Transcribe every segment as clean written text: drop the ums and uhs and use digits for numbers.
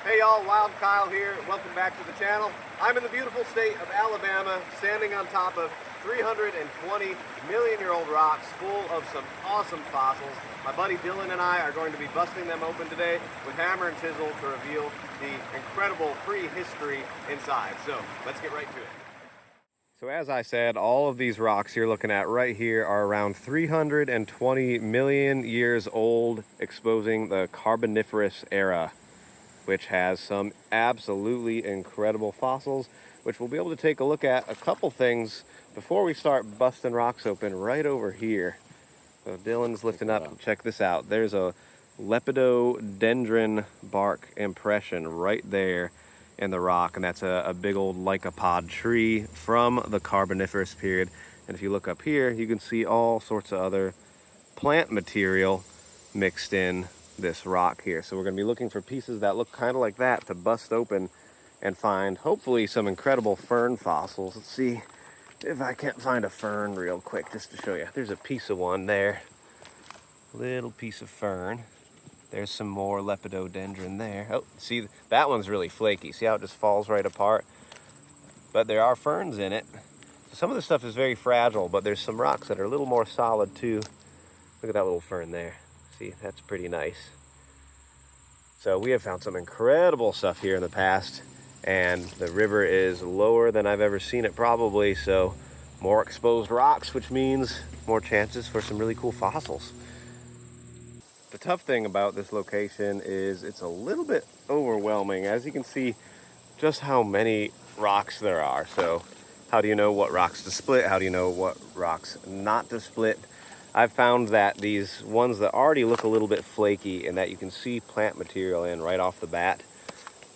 Hey y'all, Wild Kyle here. Welcome back to the channel. I'm in the beautiful state of Alabama, standing on top of 320 million-year-old rocks full of some awesome fossils. My buddy Dylan and I are going to be busting them open today with hammer and chisel to reveal the incredible prehistory inside. So let's get right to it. So as I said, all of these rocks you're looking at right here are around 320 million years old, exposing the Carboniferous era, which has some absolutely incredible fossils, which we'll be able to take a look at a couple things before we start busting rocks open right over here. So Dylan's lifting up, and check this out. There's a lepidodendron bark impression right there in the rock, and that's a big old lycopod tree from the Carboniferous period. And if you look up here, you can see all sorts of other plant material mixed in this rock here. So we're going to be looking for pieces that look kind of like that to bust open and find hopefully some incredible fern fossils. Let's see if I can't find a fern real quick just to show you. There's a piece of one there, little piece of fern. There's some more lepidodendron there. Oh, see, that one's really flaky. See how it just falls right apart? But there are ferns in it. Some of the stuff is very fragile, but there's some rocks that are a little more solid too. Look at that little fern there. See, that's pretty nice. So we have found some incredible stuff here in the past, and the river is lower than I've ever seen it probably, so more exposed rocks, which means more chances for some really cool fossils. The tough thing about this location is it's a little bit overwhelming. As you can see, just how many rocks there are. So how do you know what rocks to split? How do you know what rocks not to split? I've found that these ones that already look a little bit flaky and that you can see plant material in right off the bat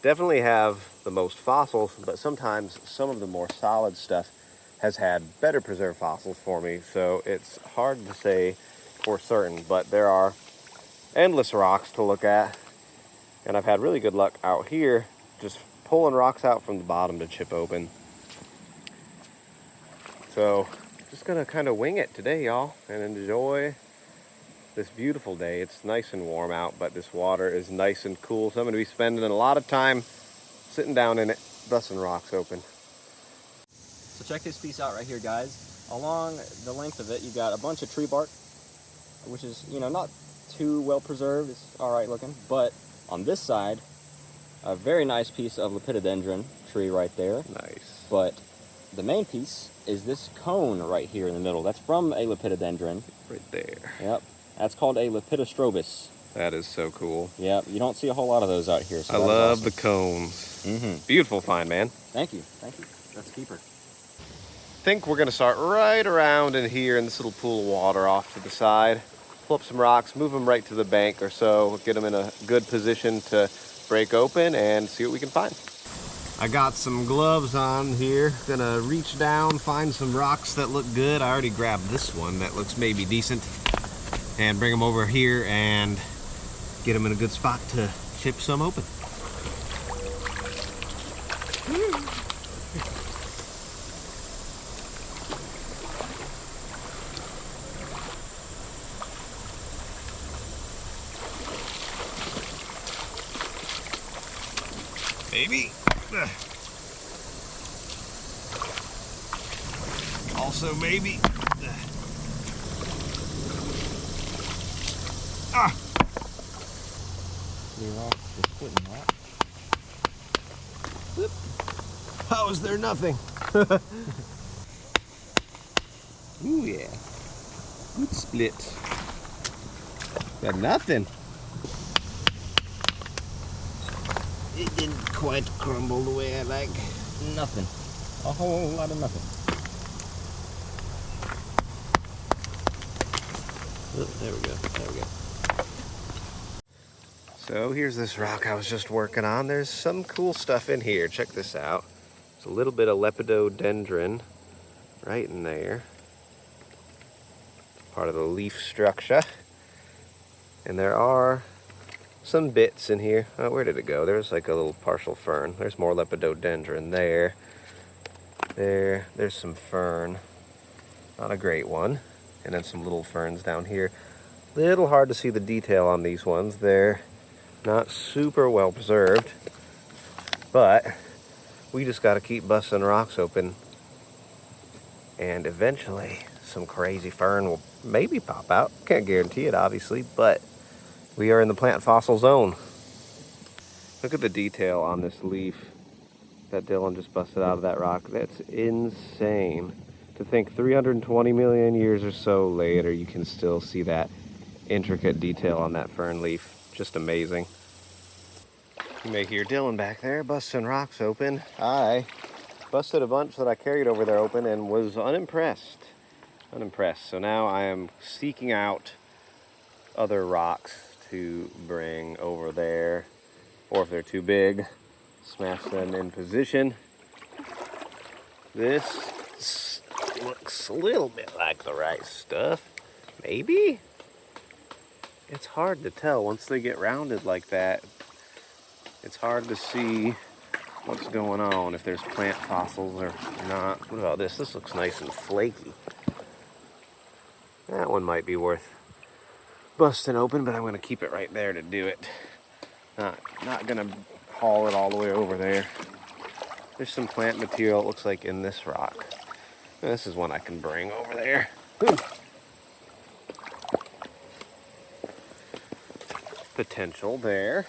definitely have the most fossils, but sometimes some of the more solid stuff has had better preserved fossils for me, so it's hard to say for certain, but there are endless rocks to look at, and I've had really good luck out here just pulling rocks out from the bottom to chip open. So just gonna kind of wing it today, y'all, and enjoy this beautiful day. It's nice and warm out, but this water is nice and cool, so I'm gonna be spending a lot of time sitting down in it, busting rocks open. So check this piece out right here, guys. Along the length of it, you got a bunch of tree bark, which is, you know, not too well preserved. It's all right looking, but on this side, a very nice piece of lepidodendron tree right there. Nice. But the main piece is this cone right here in the middle. That's from a lepidodendron. Right there. Yep. That's called a lepidostrobus. That is so cool. Yep. You don't see a whole lot of those out here. So I love awesome. the cones. Mm-hmm. Beautiful find, man. Thank you. Thank you. That's a keeper. I think we're gonna start right around in here in this little pool of water off to the side. Pull up some rocks, move them right to the bank or so, get them in a good position to break open and see what we can find. I got some gloves on here. Gonna reach down, find some rocks that look good. I already grabbed this one that looks maybe decent, and bring them over here and get them in a good spot to chip some open. Maybe. Also maybe. Ah! How is there nothing? Ooh yeah. Good split. Got nothing. It didn't quite crumble the way I like. Nothing. A whole lot of nothing. Oh, there we go. There we go. So here's this rock I was just working on. There's some cool stuff in here. Check this out. There's a little bit of lepidodendron right in there. Part of the leaf structure. And there are some bits in here. Oh, where did it go? There's like a little partial fern. There's more lepidodendron there. There's some fern. Not a great one. And then some little ferns down here. Little hard to see the detail on these ones. They're not super well preserved. But we just got to keep busting rocks open, and eventually some crazy fern will maybe pop out. Can't guarantee it, obviously, but we are in the plant fossil zone. Look at the detail on this leaf that Dylan just busted out of that rock. That's insane. To think 320 million years or so later, you can still see that intricate detail on that fern leaf. Just amazing. You may hear Dylan back there busting rocks open. I busted a bunch that I carried over there open and was unimpressed. So now I am seeking out other rocks to bring over there, or if they're too big, smash them in position. This looks a little bit like the right stuff. Maybe? It's hard to tell once they get rounded like that. It's hard to see what's going on, if there's plant fossils or not. What about this? This looks nice and flaky. That one might be worth busting open, but I'm going to keep it right there to do it. Not going to haul it all the way over there. There's some plant material, it looks like, in this rock. This is one I can bring over there. Ooh. Potential there.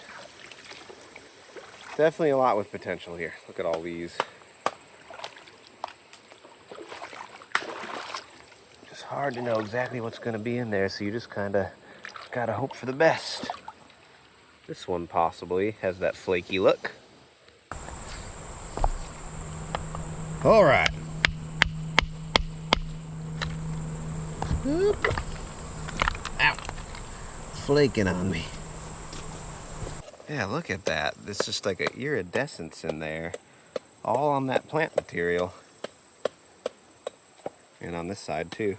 Definitely a lot with potential here. Look at all these. Just hard to know exactly what's going to be in there, so you just kind of got to hope for the best. This one possibly has that flaky look. All right. Oop. Ow. Flaking on me. Yeah, look at that. It's just like an iridescence in there. All on that plant material. And on this side too.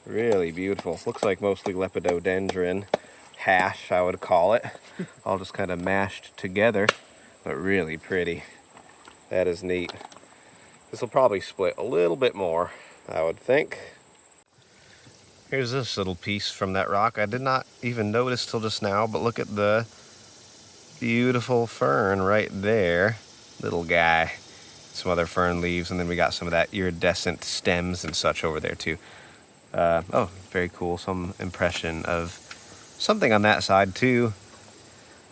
Really beautiful. Looks like mostly lepidodendron hash, I would call it. All just kind of mashed together, but really pretty. That is neat. This will probably split a little bit more, I would think. Here's this little piece from that rock. I did not even notice till just now, but look at the beautiful fern right there. Little guy. Some other fern leaves, and then we got some of that iridescent stems and such over there too. Oh, very cool. Some impression of something on that side too.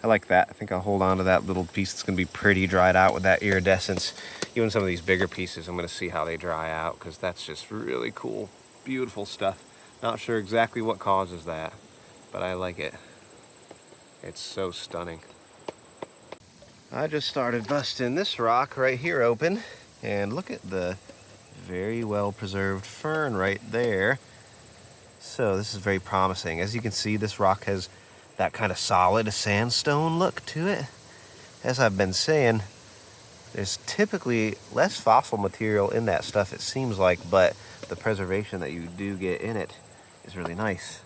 I like that. I think I'll hold on to that little piece. It's going to be pretty dried out with that iridescence. Even some of these bigger pieces, I'm going to see how they dry out, because that's just really cool. Beautiful stuff. Not sure exactly what causes that, but I like it. It's so stunning. I just started busting this rock right here open, and look at the very well preserved fern right there. So this is very promising. As you can see, this rock has that kind of solid sandstone look to it. As I've been saying, there's typically less fossil material in that stuff, it seems like, but the preservation that you do get in it is really nice.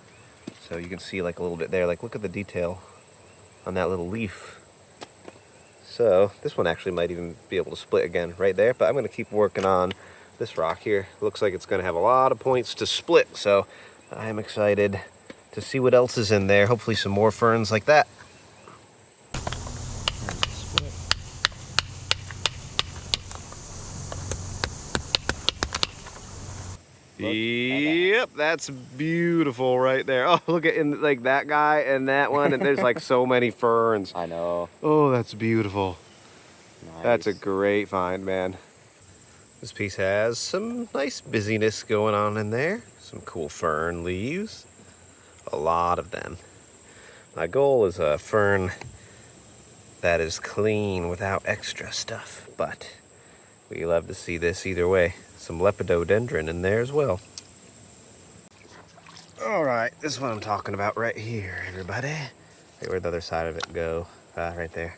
So you can see like a little bit there, like look at the detail on that little leaf. So this one actually might even be able to split again right there, but I'm going to keep working on this rock here. Looks like it's going to have a lot of points to split, so I'm excited to see what else is in there. Hopefully some more ferns like that. Yep, that's beautiful right there. Oh, look at like that guy and that one, and there's like so many ferns. I know. Oh, that's beautiful. Nice. That's a great find, man. This piece has some nice busyness going on in there. Some cool fern leaves. A lot of them. My goal is a fern that is clean without extra stuff, but we love to see this either way. Some lepidodendron in there as well. All right, this is what I'm talking about right here, everybody. Hey, where'd the other side of it go? Right there.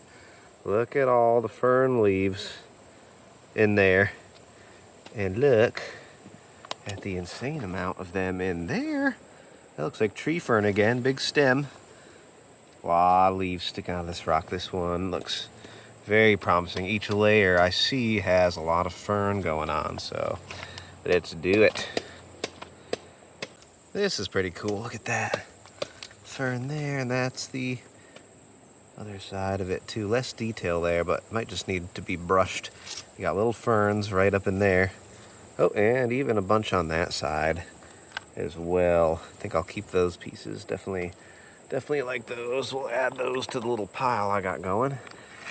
Look at all the fern leaves in there. And look at the insane amount of them in there. That looks like tree fern again, big stem. A lot of leaves sticking out of this rock. This one looks very promising. Each layer I see has a lot of fern going on, so let's do it. This is pretty cool. Look at that fern there, and that's the Other side of it too. Less detail there, but might just need to be brushed. You got little ferns right up in there. Oh, and even a bunch on that side as well. I think I'll keep those pieces. Definitely like those. We'll add those to the little pile I got going.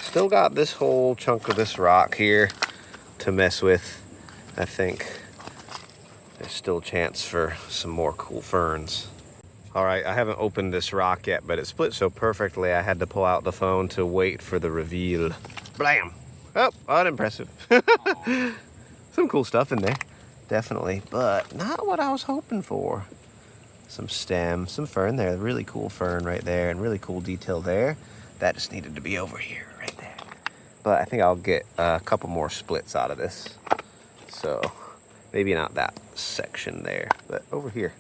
Still got this whole chunk of this rock here to mess with. I think there's still a chance for some more cool ferns. All right, I haven't opened this rock yet, but it split so perfectly I had to pull out the phone to wait for the reveal. Blam! Oh, unimpressive. Some cool stuff in there, definitely, but not what I was hoping for. Some stem, some fern there, really cool fern right there, and really cool detail there. That just needed to be over here, right there. But I think I'll get a couple more splits out of this. So maybe not that section there, but over here.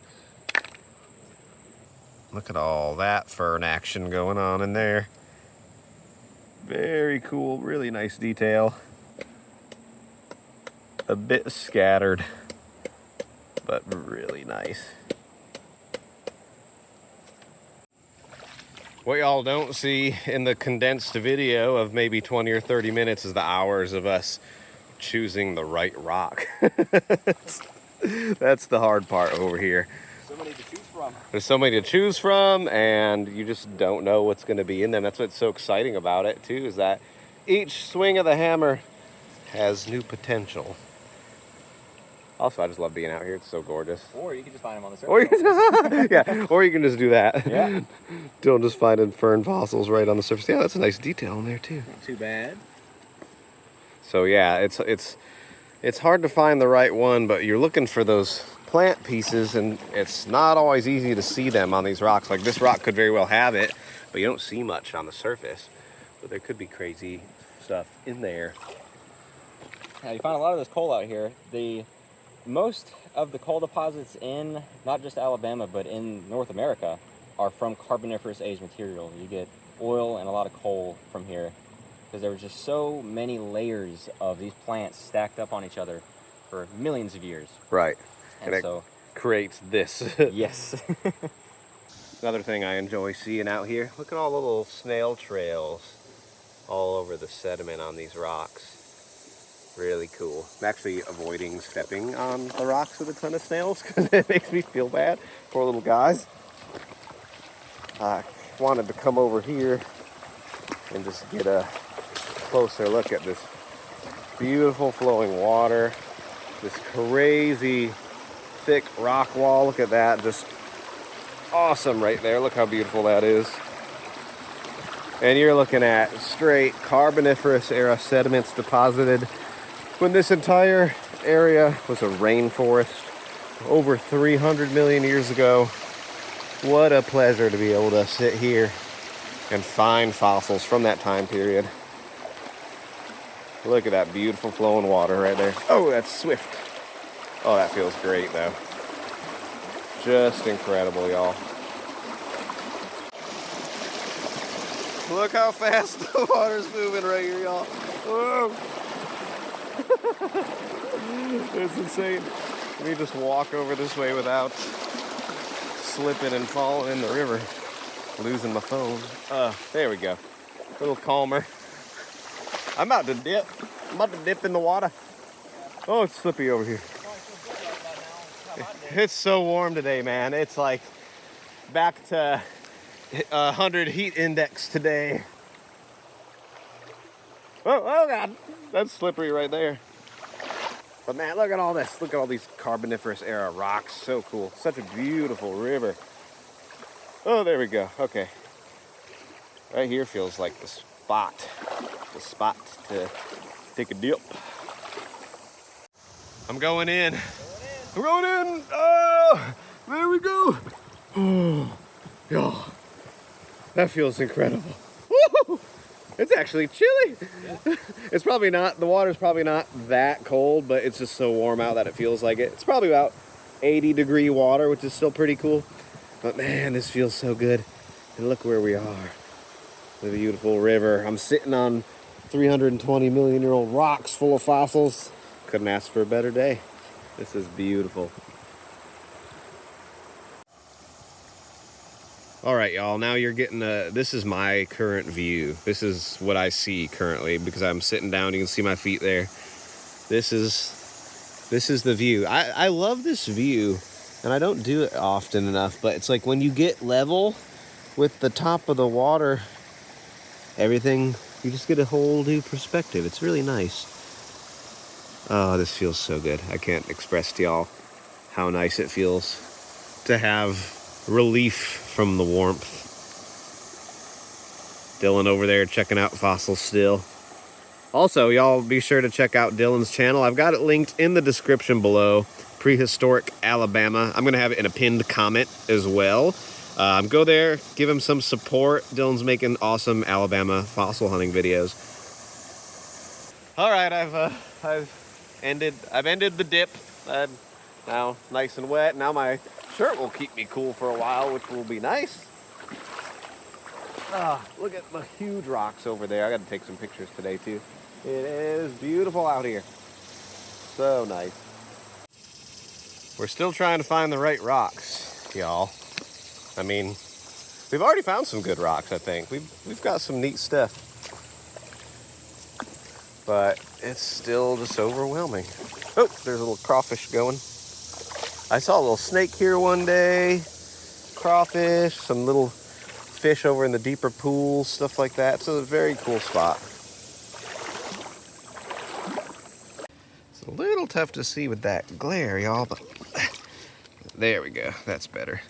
Look at all that fern action going on in there. Very cool, really nice detail. A bit scattered, but really nice. What y'all don't see in the condensed video of maybe 20 or 30 minutes is the hours of us choosing the right rock. That's the hard part over here. So many to choose from. There's so many to choose from, and you just don't know what's going to be in them. That's what's so exciting about it, too, is that each swing of the hammer has new potential. Also, I just love being out here. It's so gorgeous. Or you can just find them on the surface. Or you can just do that. Yeah. Don't just find fern fossils right on the surface. Yeah, that's a nice detail in there, too. Not too bad. So, yeah, it's hard to find the right one, but you're looking for those plant pieces, and it's not always easy to see them on these rocks. Like this rock could very well have it, but you don't see much on the surface. But there could be crazy stuff in there. Yeah, you find a lot of this coal out here. Most of the coal deposits in not just Alabama but in North America are from Carboniferous age material. You get oil and a lot of coal from here because there were just so many layers of these plants stacked up on each other for millions of years. Right. And so creates this. Yes. Another thing I enjoy seeing out here, look at all the little snail trails all over the sediment on these rocks. Really cool. I'm actually avoiding stepping on the rocks with a ton of snails because it makes me feel bad. Poor little guys. I wanted to come over here and just get a closer look at this beautiful flowing water, this crazy thick rock wall. Look at that, just awesome right there. Look how beautiful that is. And you're looking at straight Carboniferous era sediments deposited when this entire area was a rainforest over 300 million years ago. What a pleasure to be able to sit here and find fossils from that time period. Look at that beautiful flowing water right there. Oh, that's swift. Oh, that feels great though. Just incredible, y'all. Look how fast the water's moving right here, y'all. Whoa. It's insane. Let me just walk over this way without slipping and falling in the river. Losing my phone. There we go. A little calmer. I'm about to dip. I'm about to dip in the water. Oh, it's slippy over here. It's so warm today, man. It's like back to 100 heat index today. Oh God, that's slippery right there. But man, look at all this. Look at all these Carboniferous era rocks. So cool. Such a beautiful river. Oh, there we go. Okay. Right here feels like the spot to take a dip. I'm going in. I'm going in. Oh, there we go. Oh, y'all. That feels incredible. Woo! It's actually chilly. Yeah. It's probably not, the water's probably not that cold, but it's just so warm out that it feels like it. It's probably about 80-degree water, which is still pretty cool. But man, this feels so good. And look where we are. The beautiful river. I'm sitting on 320 million year old rocks full of fossils. Couldn't ask for a better day. This is beautiful. All right, y'all, now you're getting this is my current view. This is what I see currently because I'm sitting down. You can see my feet there. This is the view. I love this view, and I don't do it often enough, but it's like when you get level with the top of the water, everything, you just get a whole new perspective. It's really nice. Oh, this feels so good. I can't express to y'all how nice it feels to have relief from the warmth. Dylan over there checking out fossils still. Also, y'all be sure to check out Dylan's channel. I've got it linked in the description below. Prehistoric Alabama. I'm going to have it in a pinned comment as well. Go there, give him some support. Dylan's making awesome Alabama fossil hunting videos. All right, I've ended the dip. Now nice and wet. Now my shirt will keep me cool for a while, which will be nice. Look at the huge rocks over there. I got to take some pictures today too. It is beautiful out here. So nice. We're still trying to find the right rocks, y'all. I mean, we've already found some good rocks, I think. We've got some neat stuff. But it's still just overwhelming. Oh, there's a little crawfish going. I saw a little snake here one day. Crawfish, some little fish over in the deeper pools, stuff like that. So it's a very cool spot. It's a little tough to see with that glare, y'all, but there we go. That's better.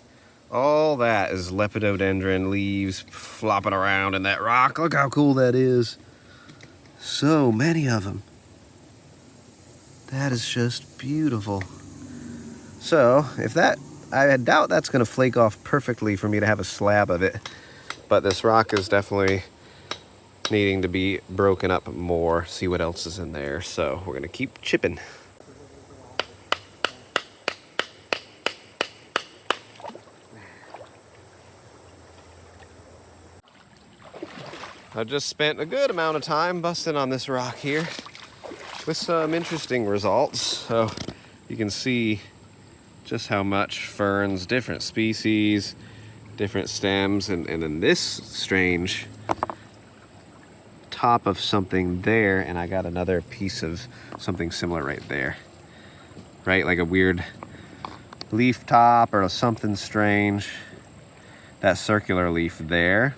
All that is lepidodendron leaves flopping around in that rock. Look how cool that is. So many of them. That is just beautiful. So, I doubt that's going to flake off perfectly for me to have a slab of it. But this rock is definitely needing to be broken up more. See what else is in there. So, we're going to keep chipping. I've just spent a good amount of time busting on this rock here with some interesting results. So, you can see just how much ferns, different species, different stems, and then this strange top of something there, and I got another piece of something similar right there. Right, like a weird leaf top or something strange. That circular leaf there,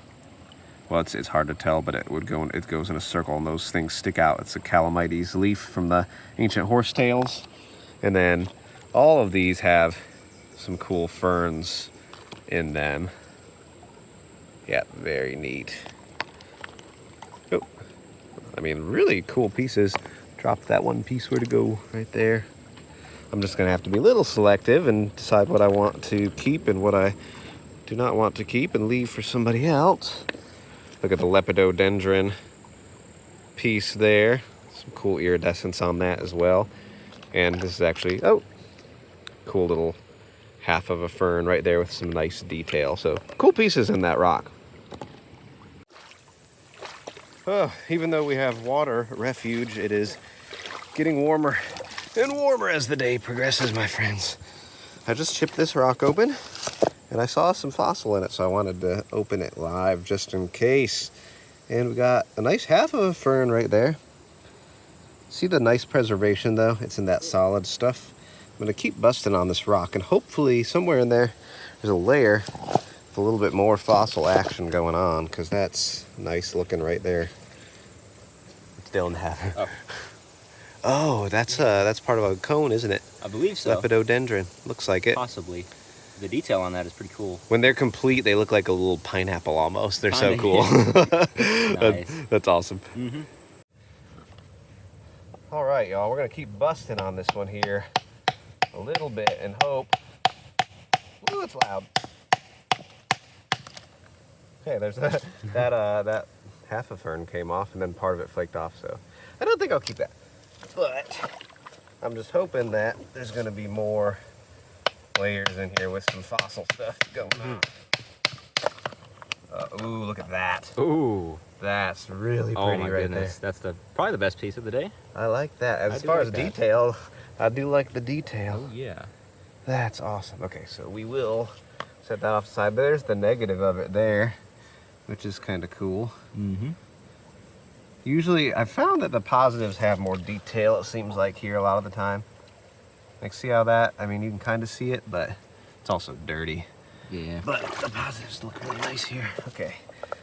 well, it's hard to tell, but it goes in a circle, and those things stick out. It's a Calamites leaf from the ancient horsetails, and then all of these have some cool ferns in them. Yeah, very neat. Oh, I mean, really cool pieces. Dropped that one piece where to go right there. I'm just gonna have to be a little selective and decide what I want to keep and what I do not want to keep and leave for somebody else. Look at the lepidodendron piece there. Some cool iridescence on that as well. And this is actually, oh, cool little half of a fern right there with some nice detail. So cool pieces in that rock. Oh, even though we have water refuge, it is getting warmer and warmer as the day progresses, my friends. I just chipped this rock open and I saw some fossil in it, so I wanted to open it live just in case. And we got a nice half of a fern right there. See the nice preservation though? It's in that solid stuff. I'm gonna keep busting on this rock, and hopefully somewhere in there's a layer with a little bit more fossil action going on, because that's nice looking right there. Still have. Oh, that's part of a cone, isn't it? I believe so. Lepidodendron, looks like it. Possibly. The detail on that is pretty cool. When they're complete, they look like a little pineapple almost. They're so cool. Nice. That's awesome. Mm-hmm. All right, y'all, we're gonna keep busting on this one here a little bit and hope. Ooh, it's loud. Okay, there's that half a fern came off and then part of it flaked off, so I don't think I'll keep that. But I'm just hoping that there's gonna be more layers in here with some fossil stuff going on. Ooh, look at that. Ooh. That's really pretty. Oh my right goodness. there. That's probably the best piece of the day. I like that. As far like as that. detail, I do like the detail. Oh yeah. That's awesome. Okay, so we will Set that off the side. There's the negative of it there, which is kind of cool. Mm-hmm. Usually, I've found that the positives have more detail, it seems like here a lot of the time. Like, see how that, I mean, you can kind of see it, but it's also dirty. Yeah. But the positives look really nice here. Okay,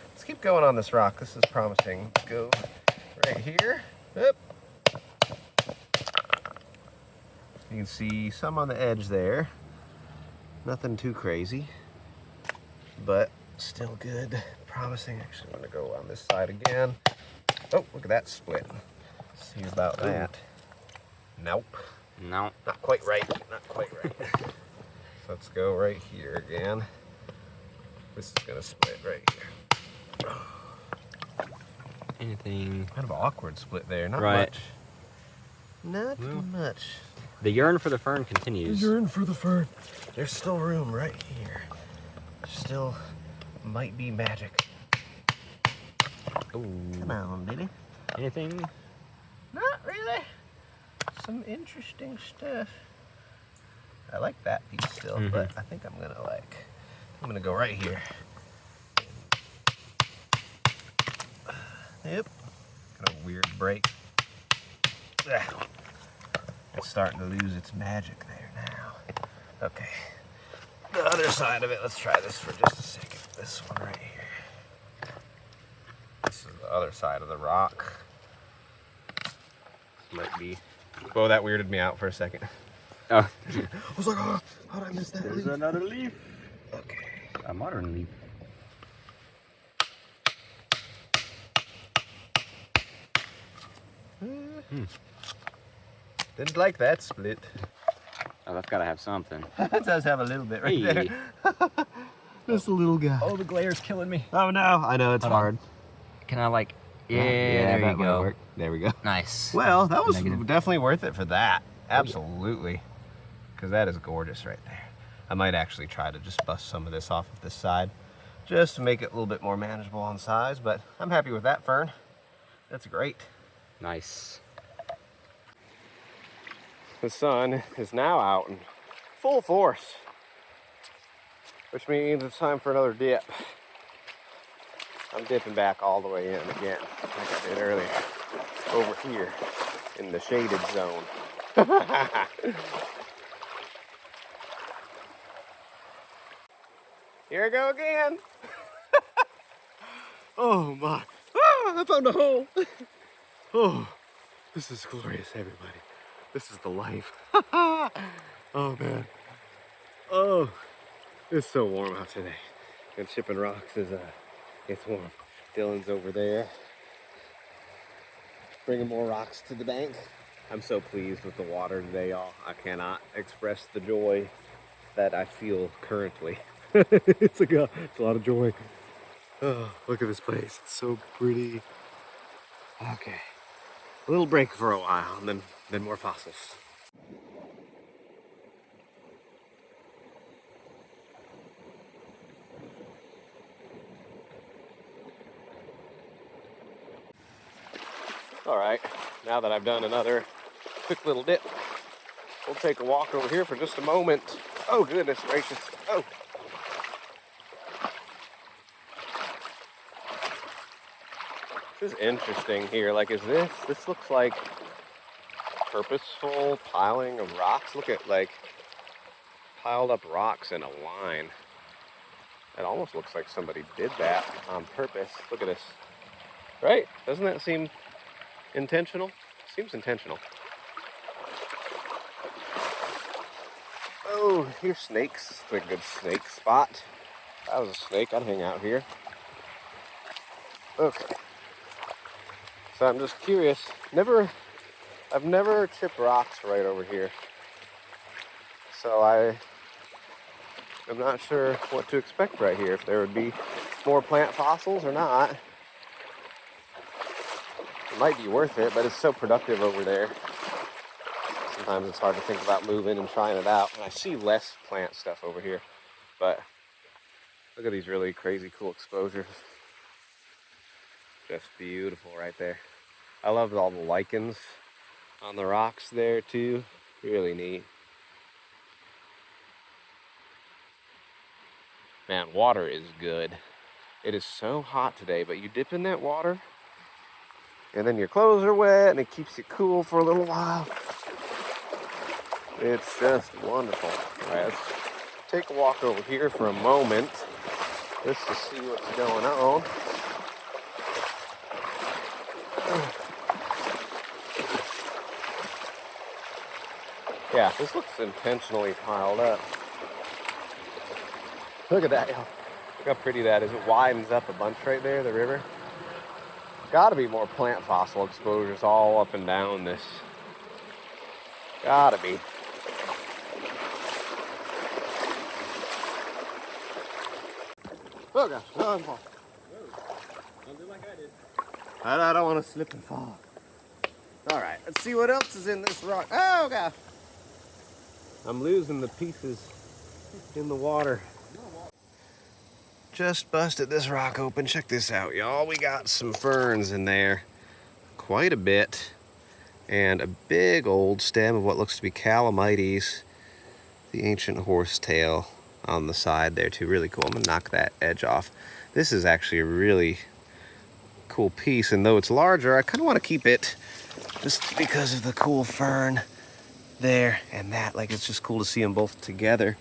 let's keep going on this rock. This is promising. Let's go right here. Yep. You can see some on the edge there. Nothing too crazy, but still good. Promising. Actually, I'm gonna go on this side again. Oh, look at that split. Let's see about that. Nope. No. Not quite right. Not quite right. So let's go right here again. This is gonna split right here. Anything? Kind of an awkward split there. Not Right. much. Not much. The yearn for the fern continues. Yearn for the fern. There's still room right here. Still might be magic. Ooh. Come on, baby. Anything? Not really. Some interesting stuff. I like that piece still, but I think I'm gonna go right here. Yep. Got a weird break. It's starting to lose its magic there now. Okay. The other side of it, let's try this for just a second. This one right here. This is the other side of the rock. Might be. Whoa, that weirded me out for a second. Oh. I was like, oh, how did I miss that There's leaf? another leaf. Okay. A modern leaf. Didn't like that split. Oh, that's gotta have something. It does have a little bit right Hey. there. Just a little guy. Oh, the glare's killing me. Oh no, I know it's Hold on. hard. Can I like? Yeah, there that you might go. work. There we go. Nice. Well, that was Negative. definitely worth it for that. Absolutely. Because that is gorgeous right there. I might actually try to just bust some of this off of this side just to make it a little bit more manageable on size, but I'm happy with that fern. That's great. Nice. The sun is now out in full force, which means it's time for another dip. I'm dipping back all the way in again, like I did earlier, over here in the shaded zone. Here I go again. Oh my. Ah, I found a hole. Oh, this is glorious, everybody. This is the life. Oh man. Oh, it's so warm out today. And shipping rocks is it's warm. Dylan's over there bringing more rocks to the bank. I'm so pleased with the water today, y'all. I cannot express the joy that I feel currently. It's a lot of joy. Oh, look at this place. It's so pretty. Okay. A little break for a while and then more fossils. All right, now that I've done another quick little dip, we'll take a walk over here for just a moment. Oh, goodness gracious. Oh. This is interesting here. Like, this looks like purposeful piling of rocks. Look at, like, piled up rocks in a line. It almost looks like somebody did that on purpose. Look at this. Right? Doesn't that seem intentional? Seems intentional. Oh, here's snakes. It's a good snake spot. If I was a snake, I'd hang out here. Okay. So I'm just curious. I've never chipped rocks right over here. So I'm not sure what to expect right here. If there would be more plant fossils or not. It might be worth it, but it's so productive over there. Sometimes it's hard to think about moving and trying it out. And I see less plant stuff over here. But look at these really crazy cool exposures. Just beautiful right there. I love all the lichens on the rocks there too. Really neat. Man, water is good. It is so hot today, but you dip in that water, and then your clothes are wet, and it keeps you cool for a little while. It's just wonderful. All right, let's take a walk over here for a moment just to see what's going on. Yeah, this looks intentionally piled up. Look at that, y'all. Look how pretty that is. It widens up a bunch right there, the river. Gotta be more plant fossil exposures all up and down this. Gotta be. Oh gosh, no, I'm falling. Don't do like I did. I don't want to slip and fall. All right, let's see what else is in this rock. Oh gosh. I'm losing the pieces in the water. Just busted this rock open. Check this out, y'all. We got some ferns in there. Quite a bit. And a big old stem of what looks to be calamites. The ancient horsetail on the side there too. Really cool. I'm gonna knock that edge off. This is actually a really cool piece, and though it's larger, I kind of want to keep it just because of the cool fern there and that. Like, it's just cool to see them both together.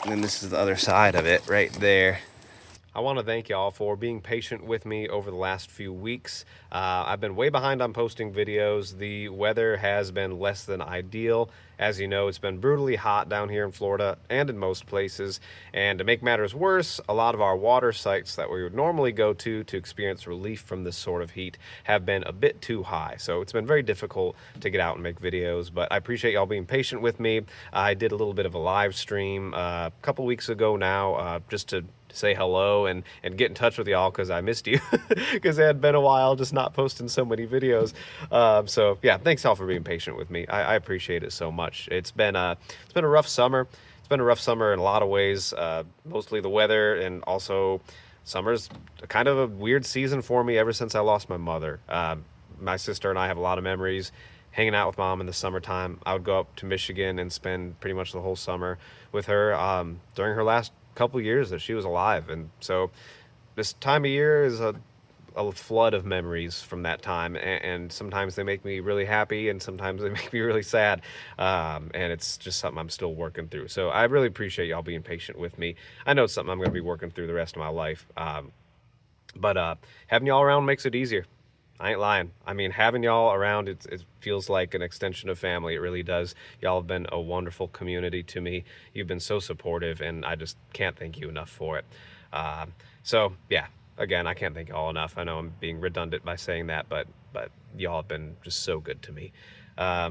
And then this is the other side of it right there. I want to thank y'all for being patient with me over the last few weeks. I've been way behind on posting videos. The weather has been less than ideal. As you know, it's been brutally hot down here in Florida and in most places. And to make matters worse, a lot of our water sites that we would normally go to experience relief from this sort of heat have been a bit too high. So it's been very difficult to get out and make videos, but I appreciate y'all being patient with me. I did a little bit of a live stream a couple weeks ago now, just to say hello and get in touch with y'all because I missed you because it had been a while just not posting so many videos. So yeah, thanks y'all for being patient with me. I appreciate it so much. It's been a rough summer. It's been a rough summer in a lot of ways, mostly the weather, and also summer's kind of a weird season for me ever since I lost my mother. My sister and I have a lot of memories hanging out with Mom in the summertime. I would go up to Michigan and spend pretty much the whole summer with her during her last couple years that she was alive. And so this time of year is a flood of memories from that time, and sometimes they make me really happy and sometimes they make me really sad, and it's just something I'm still working through. So I really appreciate y'all being patient with me. I know it's something I'm going to be working through the rest of my life, but having y'all around makes it easier. I ain't lying. I mean, having y'all around, it feels like an extension of family. It really does. Y'all have been a wonderful community to me. You've been so supportive, and I just can't thank you enough for it. So, yeah, again, I can't thank y'all enough. I know I'm being redundant by saying that, but y'all have been just so good to me.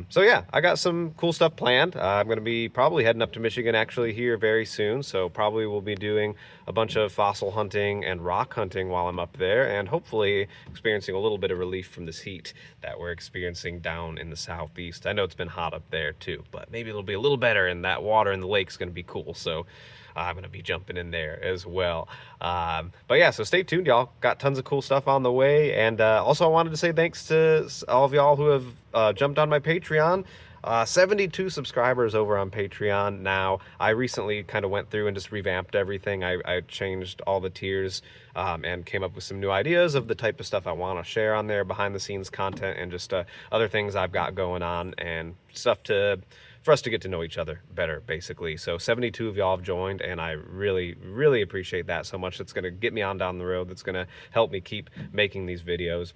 So yeah, I got some cool stuff planned. I'm going to be probably heading up to Michigan actually here very soon. So probably we'll be doing a bunch of fossil hunting and rock hunting while I'm up there, and hopefully experiencing a little bit of relief from this heat that we're experiencing down in the southeast. I know it's been hot up there too, but maybe it'll be a little better, and that water in the lake's going to be cool. So I'm going to be jumping in there as well. But yeah, so stay tuned, y'all. Got tons of cool stuff on the way. And also I wanted to say thanks to all of y'all who have jumped on my Patreon. 72 subscribers over on Patreon now. I recently kind of went through and just revamped everything. I changed all the tiers and came up with some new ideas of the type of stuff I want to share on there, behind the scenes content, and just other things I've got going on, and stuff for us to get to know each other better, basically. So 72 of y'all have joined, and I really, really appreciate that so much. It's going to get me on down the road. That's going to help me keep making these videos.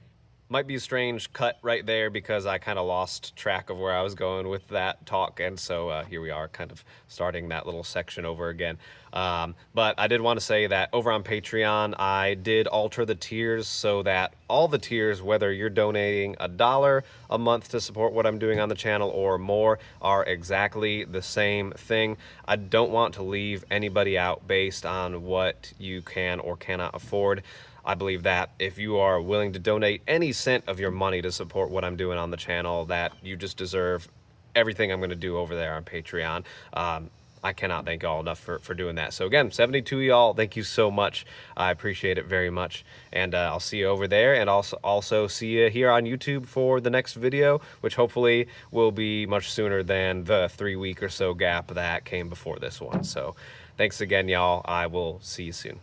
Might be a strange cut right there because I kind of lost track of where I was going with that talk, and so here we are kind of starting that little section over again. But I did want to say that over on Patreon, I did alter the tiers so that all the tiers, whether you're donating $1 a month to support what I'm doing on the channel or more, are exactly the same thing. I don't want to leave anybody out based on what you can or cannot afford. I believe that if you are willing to donate any cent of your money to support what I'm doing on the channel, that you just deserve everything I'm going to do over there on Patreon. I cannot thank y'all enough for doing that. So again, 72 y'all, thank you so much. I appreciate it very much. And I'll see you over there, and also see you here on YouTube for the next video, which hopefully will be much sooner than the 3-week or so gap that came before this one. So Thanks again, y'all. I will see you soon.